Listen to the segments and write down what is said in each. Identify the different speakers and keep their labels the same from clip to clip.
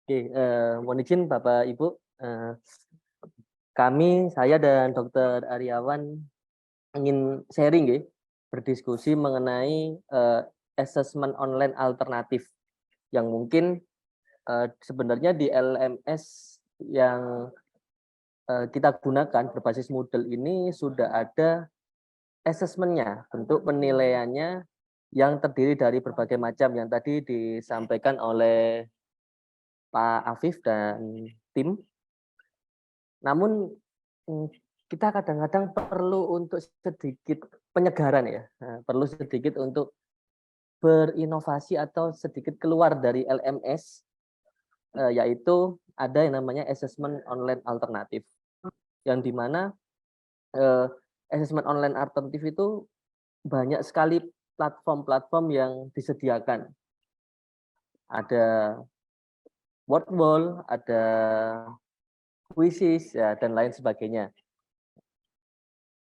Speaker 1: Oke, mohon izin Bapak Ibu, saya dan Dokter Aryawan ingin sharing nggih, berdiskusi mengenai, asesmen online alternatif yang mungkin, sebenarnya di LMS yang, kita gunakan berbasis Moodle ini sudah ada asesmennya, bentuk penilaiannya yang terdiri dari berbagai macam yang tadi disampaikan oleh Pak Afif dan tim. Namun, mmm, kita kadang-kadang perlu untuk sedikit penyegaran ya, perlu sedikit untuk berinovasi atau sedikit keluar dari LMS, yaitu ada yang namanya asesmen online alternatif, yang di mana, eee, asesmen online alternatif itu banyak sekali platform-platform yang disediakan. Ada Wordwall, ada Quizizz, ya dan lain sebagainya.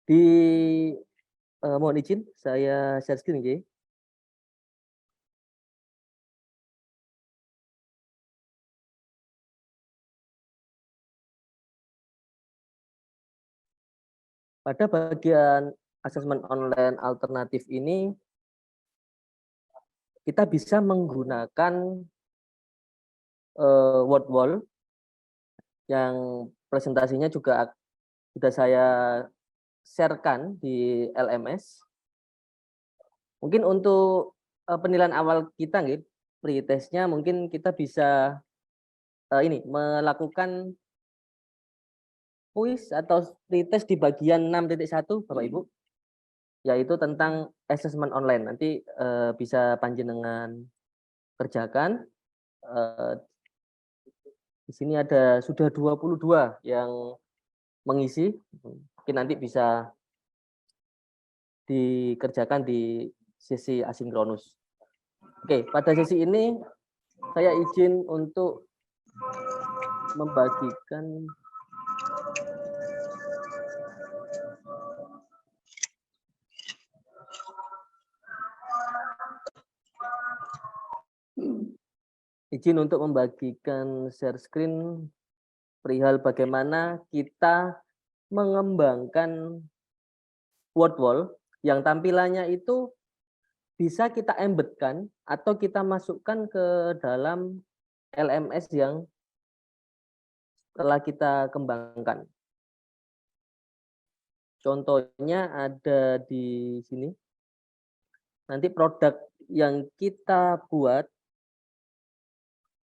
Speaker 1: Di mohon izin saya share screen nggih. Pada bagian asesmen online alternatif ini, kita bisa menggunakan, Wordwall yang presentasinya juga sudah saya share-kan di LMS. Mungkin untuk, penilaian awal kita nggih, pretest-nya mungkin kita bisa, ini melakukan kuis atau pretest di bagian 6.1 Bapak Ibu, yaitu tentang asesmen online. Nanti, bisa panjenengan kerjakan, eee, di sini ada sudah 22 yang mengisi, mungkin nanti bisa dikerjakan di sesi asinkronus. Oke, pada sesi ini saya izin untuk membagikan share screen perihal bagaimana kita mengembangkan Wordwall yang tampilannya itu bisa kita embed-kan atau kita masukkan ke dalam LMS yang telah kita kembangkan. Contohnya ada di sini. Nanti produk yang kita buat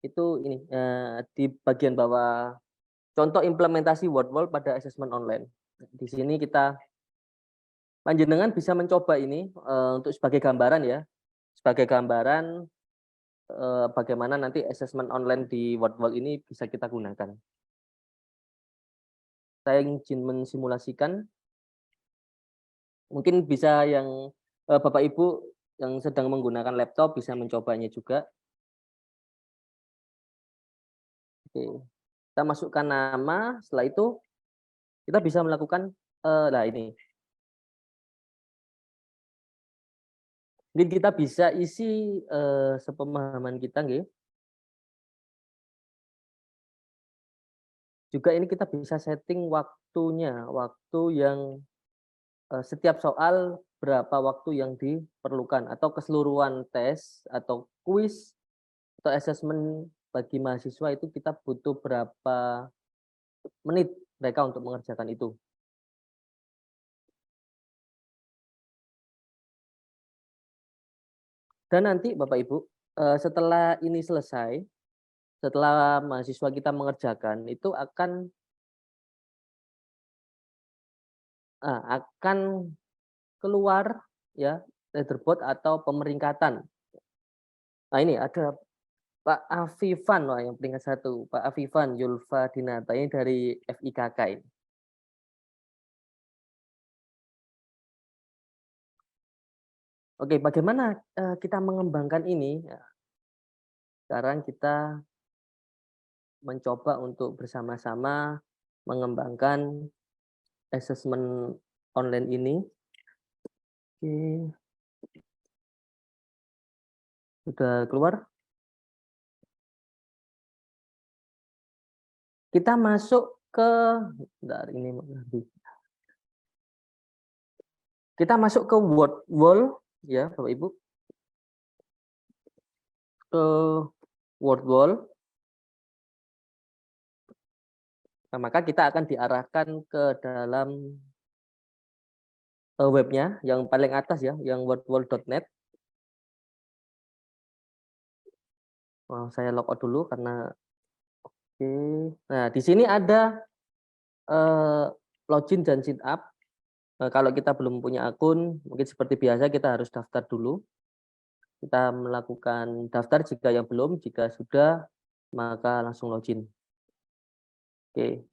Speaker 1: itu ini, di bagian bawah contoh implementasi Wordwall pada asesmen online. Di sini panjenengan bisa mencoba ini, untuk sebagai gambaran ya, sebagai gambaran, bagaimana nanti asesmen online di Wordwall ini bisa kita gunakan. Saya izin mensimulasikan, mungkin bisa yang, Bapak Ibu yang sedang menggunakan laptop bisa mencobanya juga. Oke, kita masukkan nama, setelah itu kita bisa melakukan, nah ini, mungkin kita bisa isi, sepemahaman kita nggih. Juga ini kita bisa setting waktunya, waktu yang, setiap soal berapa waktu yang diperlukan atau keseluruhan tes atau kuis atau asesmen bagi mahasiswa itu kita butuh berapa menit mereka untuk mengerjakan itu. Dan nanti Bapak Ibu, setelah ini selesai, setelah mahasiswa kita mengerjakan itu akan keluar ya leaderboard atau pemeringkatan. Nah ini ada Pak Afifan, wah yang peringkat 1, Pak Afifan Yulfa Dinata ini dari FIKK ini. Oke, bagaimana, kita mengembangkan ini? Ya, sekarang kita mencoba untuk bersama-sama mengembangkan asesmen online ini. Oke, sudah keluar? kita masuk ke bentar, ini kita masuk ke word wall ya Bapak Ibu, ke word wall. Nah, maka kita akan diarahkan ke dalam webnya yang paling atas ya, yang wordwall.net. Oh, saya logout dulu karena oke. Nah, di sini ada login dan sign up. Kalau kita belum punya akun, mungkin seperti biasa kita harus daftar dulu. Kita melakukan daftar jika yang belum, jika sudah maka langsung login. Oke.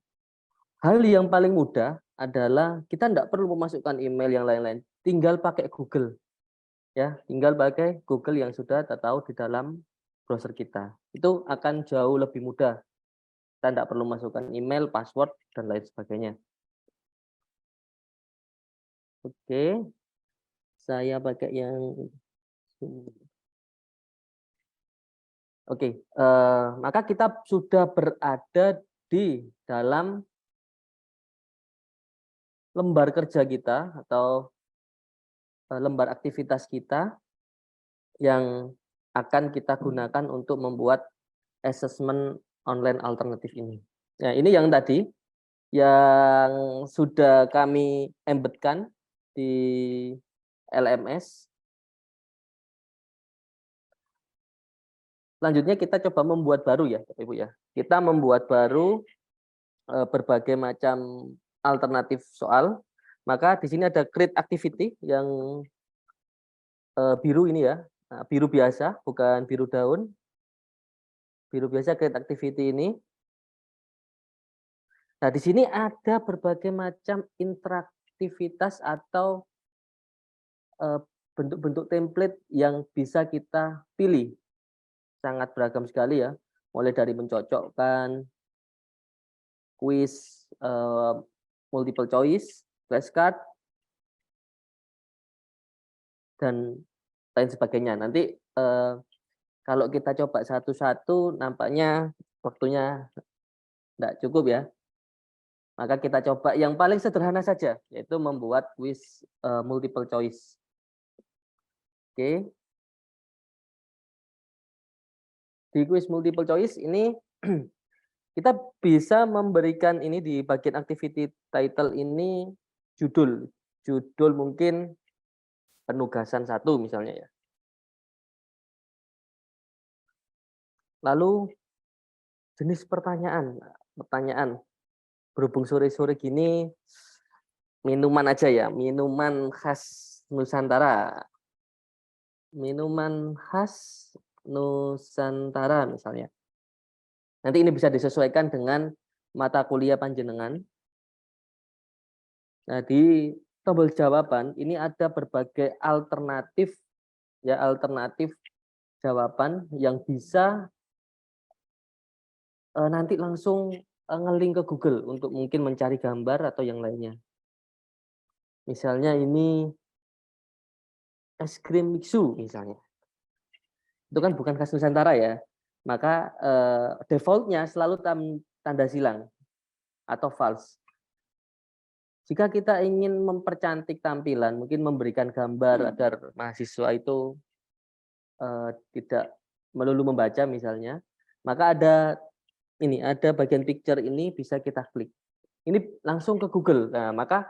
Speaker 1: Hal yang paling mudah adalah kita tidak perlu memasukkan email yang lain-lain, tinggal pakai Google. Ya, tinggal pakai Google yang sudah tertahu di dalam browser kita. Itu akan jauh lebih mudah. Kita tidak perlu masukkan email, password, dan lain sebagainya. Oke, saya pakai yang oke. Maka kita sudah berada di dalam lembar kerja kita atau lembar aktivitas kita yang akan kita gunakan untuk membuat assessment online alternatif ini. Nah, ini yang tadi yang sudah kami embedkan di LMS. Selanjutnya kita coba membuat baru ya, Bapak Ibu ya. Kita membuat baru berbagai macam alternatif soal. Maka di sini ada create activity yang biru ini ya. Nah, biru biasa, bukan biru daun. Biru biasa create activity ini. Nah, di sini ada berbagai macam interaktivitas atau bentuk-bentuk template yang bisa kita pilih. Sangat beragam sekali ya, mulai dari mencocokkan, kuis, multiple choice, flashcard, dan lain sebagainya. Nanti kalau kita coba satu-satu nampaknya waktunya tidak cukup ya. Maka kita coba yang paling sederhana saja, yaitu membuat kuis multiple choice. Oke. Di kuis multiple choice ini kita bisa memberikan ini di bagian activity title ini judul. Judul mungkin penugasan 1 misalnya ya. Lalu jenis pertanyaan. Pertanyaan, berhubung sore-sore gini minuman aja ya, minuman khas Nusantara. Minuman khas Nusantara misalnya. Nanti ini bisa disesuaikan dengan mata kuliah panjenengan. Nah, di tombol jawaban ini ada berbagai alternatif ya, alternatif jawaban yang bisa nanti langsung nge-link ke Google untuk mungkin mencari gambar atau yang lainnya. Misalnya ini es krim mixu misalnya. Itu kan bukan khas Nusantara ya. Maka defaultnya selalu tanda silang atau false. Jika kita ingin mempercantik tampilan, mungkin memberikan gambar agar mahasiswa itu tidak melulu membaca misalnya, maka ada bagian picture ini bisa kita klik. Ini langsung ke Google. Nah, maka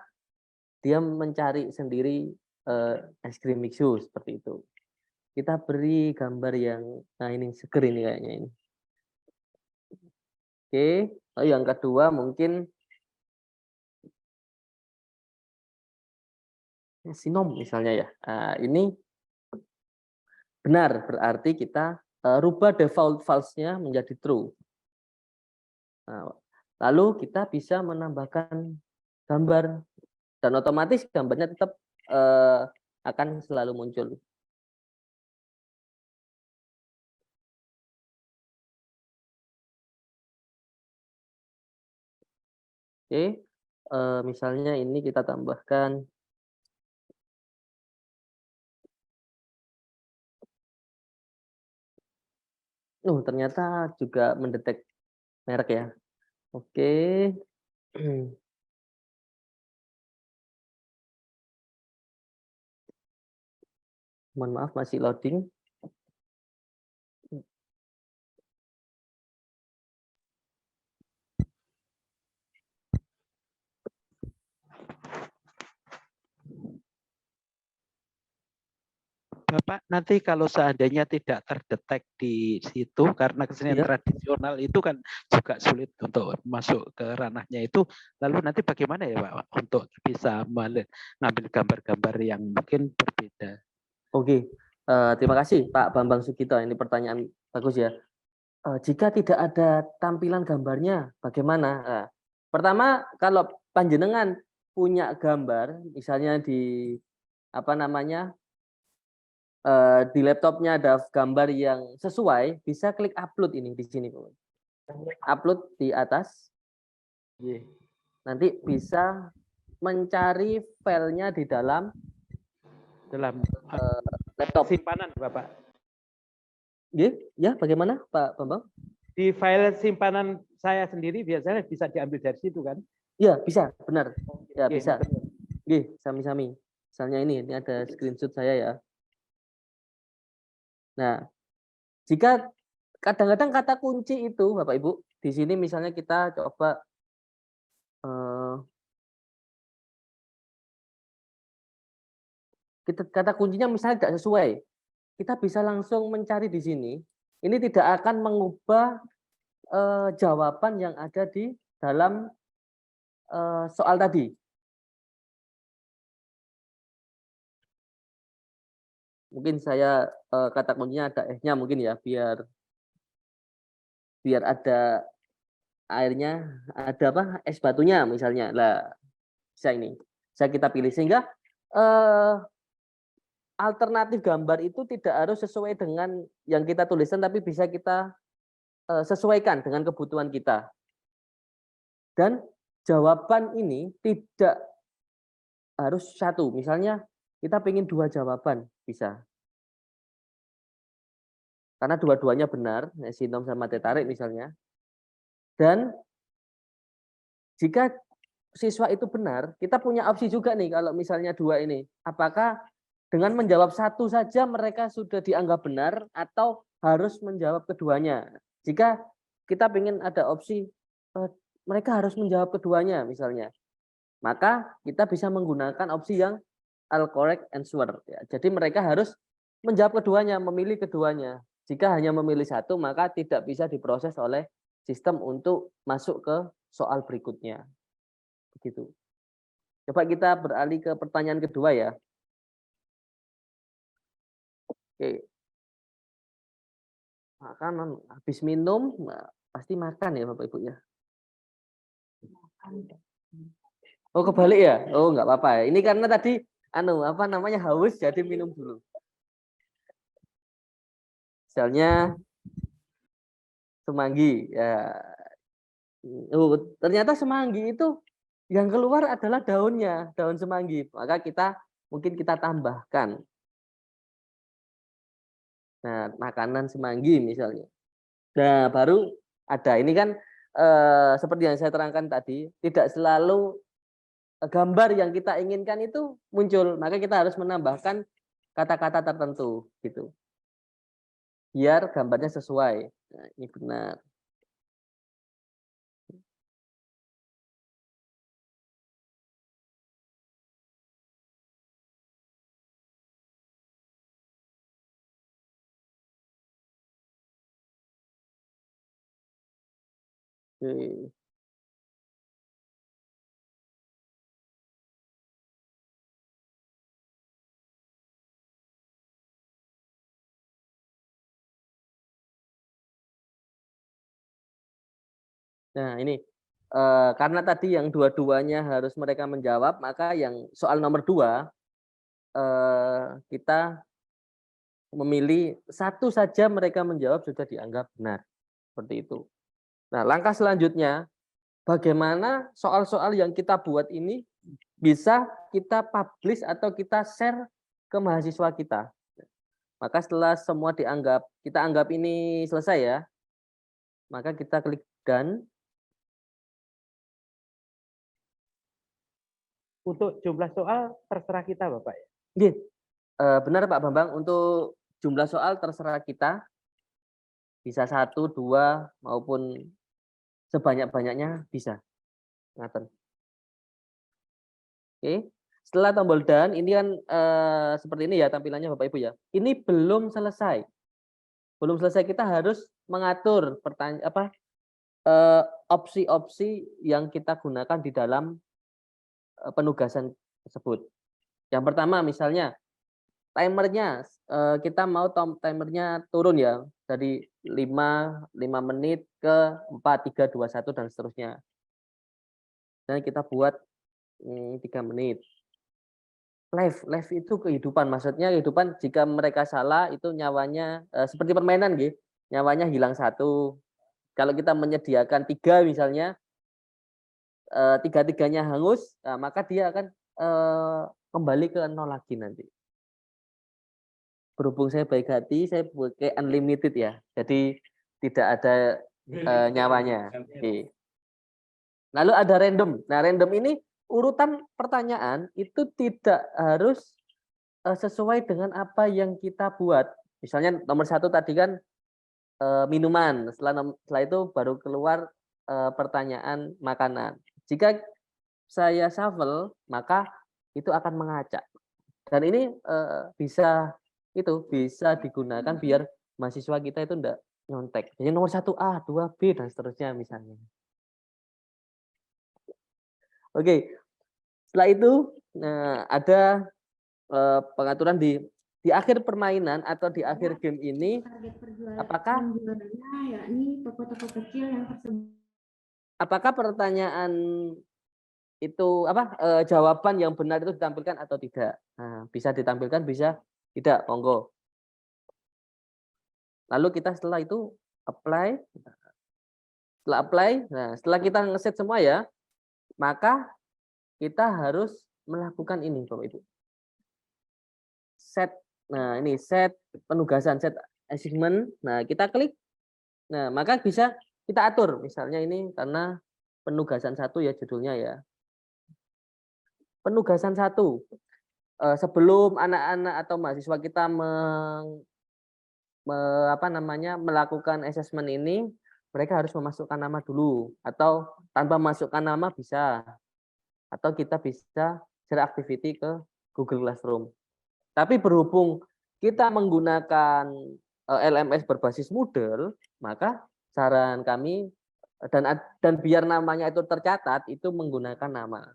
Speaker 1: dia mencari sendiri es krim mixu seperti itu. Kita beri gambar yang nah ini seger ini kayaknya ini. Oke, lalu yang kedua mungkin sinom misalnya ya. Nah, ini benar, berarti kita rubah default false-nya menjadi true. Nah, lalu kita bisa menambahkan gambar dan otomatis gambarnya tetap akan selalu muncul. Oke, misalnya ini kita tambahkan ternyata juga mendetek merek ya. Oke. Mohon maaf masih loading.
Speaker 2: Bapak, nanti kalau seandainya tidak terdetek di situ karena kesenian
Speaker 1: Iya.
Speaker 2: tradisional itu kan juga sulit untuk masuk ke ranahnya itu, lalu nanti bagaimana ya Pak untuk bisa mengambil gambar-gambar yang mungkin berbeda?
Speaker 1: Oke. Terima kasih Pak Bambang Sugito. Ini pertanyaan bagus ya. Jika tidak ada tampilan gambarnya, bagaimana? Nah, pertama, kalau panjenengan punya gambar, misalnya di apa namanya di laptopnya ada gambar yang sesuai, bisa klik upload ini di sini, upload di atas. Nanti bisa mencari filenya di dalam laptop.
Speaker 2: simpanan Bapak.
Speaker 1: Ya, bagaimana Pak Bambang?
Speaker 2: Di file simpanan saya sendiri biasanya bisa diambil dari situ kan?
Speaker 1: Ya, bisa, benar. Ya,
Speaker 2: Oke,
Speaker 1: bisa. Sami-sami. Misalnya ini ada screenshot saya ya. Nah, jika kadang-kadang kata kunci itu Bapak Ibu, di sini misalnya kita coba kata kuncinya misalnya tidak sesuai, kita bisa langsung mencari di sini. Ini tidak akan mengubah jawaban yang ada di dalam soal tadi. Mungkin saya kata kuncinya ada S-nya mungkin ya, biar ada airnya, ada apa? Es batunya misalnya. Lah, bisa ini. Bisa kita pilih sehingga alternatif gambar itu tidak harus sesuai dengan yang kita tuliskan, tapi bisa kita sesuaikan dengan kebutuhan kita. Dan jawaban ini tidak harus satu. Misalnya kita ingin 2 jawaban, bisa. Karena dua-duanya benar, sinom sama teh tarik misalnya. Dan jika siswa itu benar, kita punya opsi juga nih kalau misalnya 2 ini. Apakah dengan menjawab satu saja mereka sudah dianggap benar atau harus menjawab keduanya? Jika kita ingin ada opsi mereka harus menjawab keduanya misalnya, maka kita bisa menggunakan opsi yang all correct answer. Ya. Jadi mereka harus menjawab keduanya, memilih keduanya. Jika hanya memilih satu, maka tidak bisa diproses oleh sistem untuk masuk ke soal berikutnya. Begitu. Coba kita beralih ke pertanyaan kedua ya. Oke. Makanan habis minum pasti makan ya Bapak Ibu ya. Oh kebalik ya? Oh nggak apa-apa ya. Ini karena tadi apa namanya haus jadi minum dulu. Misalnya semanggi ya. Oh, ternyata semanggi itu yang keluar adalah daunnya, daun semanggi. Maka mungkin kita tambahkan. Nah, makanan semanggi misalnya. Nah, baru ada ini kan seperti yang saya terangkan tadi, tidak selalu gambar yang kita inginkan itu muncul, maka kita harus menambahkan kata-kata tertentu gitu. Biar gambarnya sesuai. Nah, ini benar. Oke. Nah, ini karena tadi yang dua-duanya harus mereka menjawab, maka yang soal nomor 2 kita memilih satu saja mereka menjawab sudah dianggap benar. Seperti itu. Nah, langkah selanjutnya bagaimana soal-soal yang kita buat ini bisa kita publish atau kita share ke mahasiswa kita. Maka setelah semua kita anggap ini selesai ya, maka kita klik done.
Speaker 2: untuk jumlah soal terserah kita Bapak ya?
Speaker 1: Nggih, benar Pak Bambang, untuk jumlah soal terserah kita, bisa 1, 2, maupun sebanyak-banyaknya bisa, ngaten. Oke, setelah tombol done ini kan, seperti ini ya tampilannya Bapak Ibu ya. Ini belum selesai, kita harus mengatur opsi-opsi yang kita gunakan di dalam, penugasan tersebut. Yang pertama misalnya timernya, kita mau timernya turun ya, dari 5 menit ke 4, 3, 2, 1 dan seterusnya. Dan kita buat, 3 menit. Live itu kehidupan, maksudnya kehidupan jika mereka salah itu nyawanya, seperti permainan nggih, nyawanya hilang 1. Kalau kita menyediakan 3 misalnya, tiga-tiganya hangus, maka dia akan, kembali ke 0 lagi nanti. Berhubung saya baik hati, saya pakai unlimited ya, jadi tidak ada, nyawanya. Oke. Lalu ada random. Nah, random ini urutan pertanyaan itu tidak harus, sesuai dengan apa yang kita buat. Misalnya nomor 1 tadi kan, minuman, setelah itu baru keluar, pertanyaan makanan. Jika saya shuffle, maka itu akan mengacak. Dan ini, bisa digunakan biar mahasiswa kita itu enggak nyontek. Jadi nomor 1 A, 2 B, dan seterusnya misalnya. Oke, setelah itu, ada, pengaturan di akhir permainan atau di akhir game ini, apakah pertanyaan itu jawaban yang benar itu ditampilkan atau tidak. Nah, bisa ditampilkan, bisa tidak, monggo. Lalu kita setelah itu apply. Setelah apply, nah setelah kita ngeset semua ya, maka kita harus melakukan ini Bapak Ibu. Set, nah ini set penugasan, set assignment. Nah kita klik, nah maka bisa kita atur. Misalnya ini karena penugasan 1 ya judulnya ya. Penugasan 1, sebelum anak-anak atau mahasiswa kita melakukan assessment ini, mereka harus memasukkan nama dulu, atau tanpa masukkan nama bisa, atau kita bisa share activity ke Google Classroom. Tapi berhubung kita menggunakan, LMS berbasis Moodle, maka saran kami, dan biar namanya itu tercatat, itu menggunakan nama.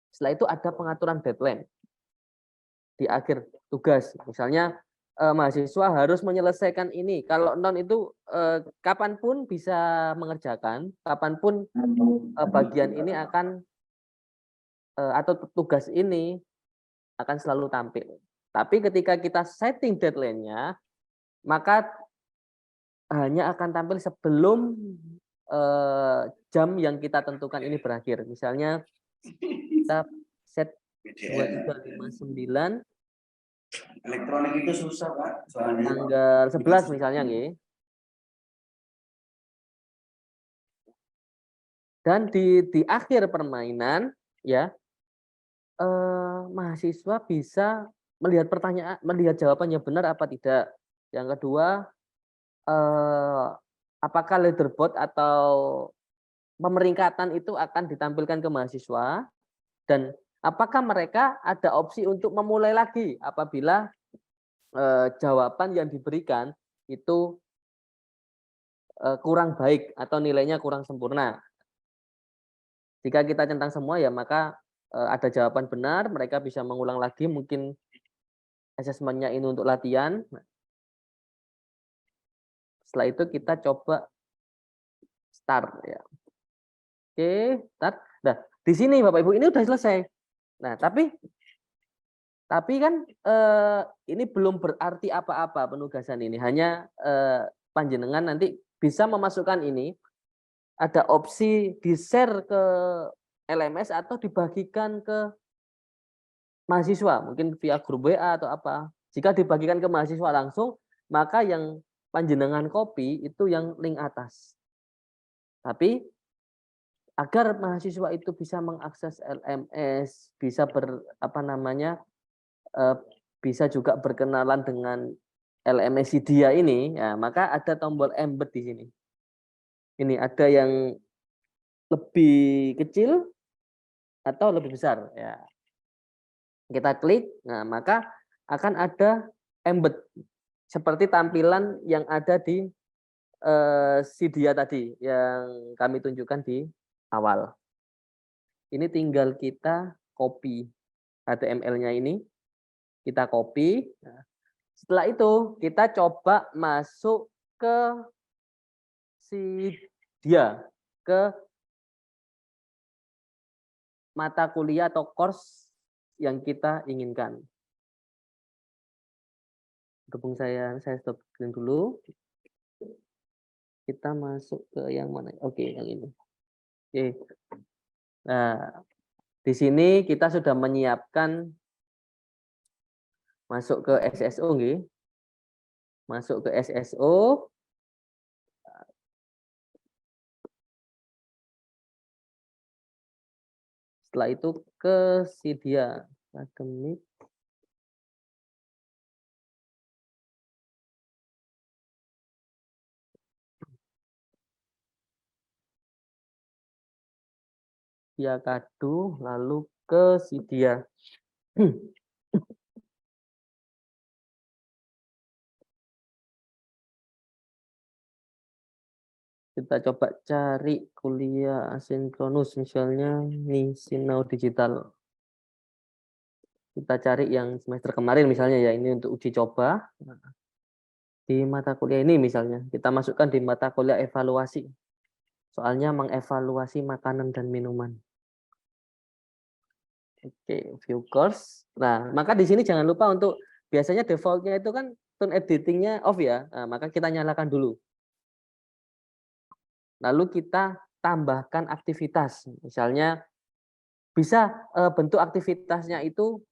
Speaker 1: Setelah itu ada pengaturan deadline di akhir tugas. Misalnya, mahasiswa harus menyelesaikan ini. Kalau non itu, kapanpun bisa mengerjakan, kapanpun, bagian ini akan, atau tugas ini akan selalu tampil. Tapi ketika kita setting deadline-nya, maka hanya akan tampil sebelum, jam yang kita tentukan ini berakhir. Misalnya kita set 23.59.
Speaker 3: Elektronik itu susah, Pak. Soalnya
Speaker 1: Tanggal 11 misalnya nggih. Dan di akhir permainan ya, mahasiswa bisa melihat jawabannya benar apa tidak. Yang kedua, apakah leaderboard atau pemeringkatan itu akan ditampilkan ke mahasiswa, dan apakah mereka ada opsi untuk memulai lagi apabila, jawaban yang diberikan itu, kurang baik atau nilainya kurang sempurna. Jika kita centang semua ya maka, ada jawaban benar, mereka bisa mengulang lagi mungkin asesmennya ini untuk latihan. Setelah itu kita coba start ya. Oke, start. Nah, di sini Bapak Ibu ini udah selesai. Nah, tapi kan, ini belum berarti apa-apa penugasan ini. Hanya, panjenengan nanti bisa memasukkan ini, ada opsi di-share ke LMS atau dibagikan ke mahasiswa, mungkin via grup WA atau apa. Jika dibagikan ke mahasiswa langsung, maka yang panjenengan copy itu yang link atas. Tapi agar mahasiswa itu bisa mengakses LMS, bisa bisa juga berkenalan dengan LMS dia ini, ya, maka ada tombol embed di sini. Ini ada yang lebih kecil atau lebih besar, ya. Kita klik, nah maka akan ada embed seperti tampilan yang ada di si dia tadi yang kami tunjukkan di awal. Ini tinggal kita copy HTML-nya ini, kita copy. Nah, setelah itu kita coba masuk ke si dia, ke mata kuliah atau course yang kita inginkan. Berhubung saya stop screen dulu. Kita masuk ke yang mana? Oke, yang ini. Oke. Nah, di sini kita sudah menyiapkan masuk ke SSO nggih. Masuk ke SSO. Setelah itu ke si dia akademik. Dia kadu lalu ke si dia. Kita coba cari kuliah asinkronus misalnya nih Sinau Digital. Kita cari yang semester kemarin misalnya ya, ini untuk uji coba. Di mata kuliah ini misalnya kita masukkan di mata kuliah evaluasi. Soalnya mengevaluasi makanan dan minuman. Oke, view course. Nah, maka di sini jangan lupa untuk biasanya defaultnya itu kan tone editingnya off ya. Nah, maka kita nyalakan dulu. Lalu kita tambahkan aktivitas. Misalnya bisa bentuk aktivitasnya itu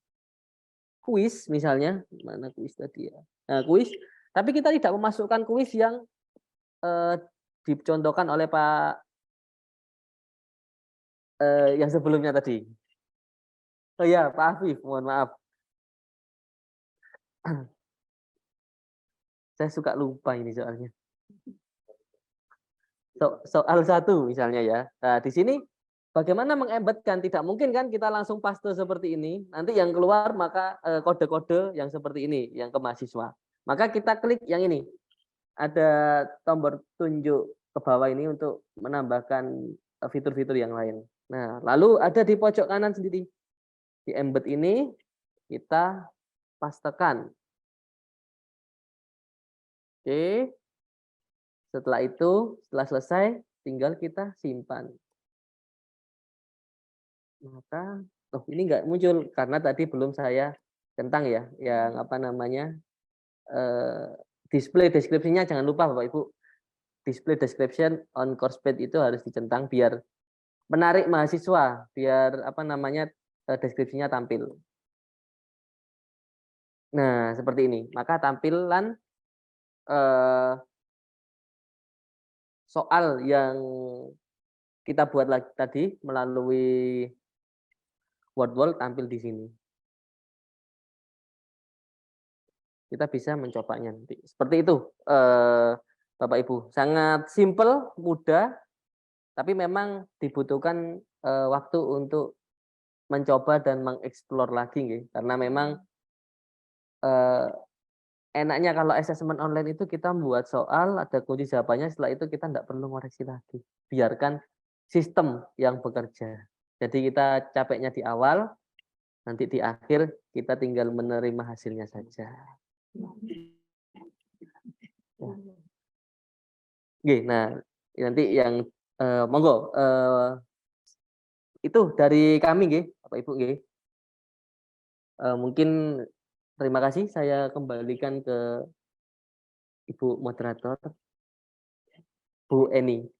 Speaker 1: kuis misalnya. Mana kuis tadi ya? Nah, kuis. Tapi kita tidak memasukkan kuis yang dicontohkan oleh Pak yang sebelumnya tadi. Oh ya, Pak Afif, mohon maaf. Saya suka lupa ini soalnya. Soal 1 misalnya ya. Nah, di sini bagaimana mengembedkan? Tidak mungkin kan kita langsung paste seperti ini. Nanti yang keluar maka kode-kode yang seperti ini yang ke mahasiswa. Maka kita klik yang ini. Ada tombol tunjuk ke bawah ini untuk menambahkan fitur-fitur yang lain. Nah, lalu ada di pojok kanan sendiri. Di embed ini kita pastekan. Oke. Setelah itu, setelah selesai, tinggal kita simpan. Maka, ini nggak muncul karena tadi belum saya centang ya, yang display deskripsinya jangan lupa Bapak Ibu. Display description on course page itu harus dicentang biar menarik mahasiswa, biar deskripsinya tampil. Nah, seperti ini. Maka tampilan soal yang kita buat lagi tadi melalui Wordwall tampil di sini. Kita bisa mencobanya nanti. Seperti itu, Bapak Ibu. Sangat simple, mudah, tapi memang dibutuhkan waktu untuk mencoba dan mengeksplor lagi, nggih. Karena memang enaknya kalau asesmen online itu kita membuat soal, ada kunci jawabannya, setelah itu kita tidak perlu ngoreksi lagi. Biarkan sistem yang bekerja. Jadi kita capeknya di awal, nanti di akhir kita tinggal menerima hasilnya saja. Oke, nah nanti yang monggo itu dari kami nggih, Bapak Ibu nggih. Mungkin terima kasih saya kembalikan ke Ibu moderator, Bu Eni.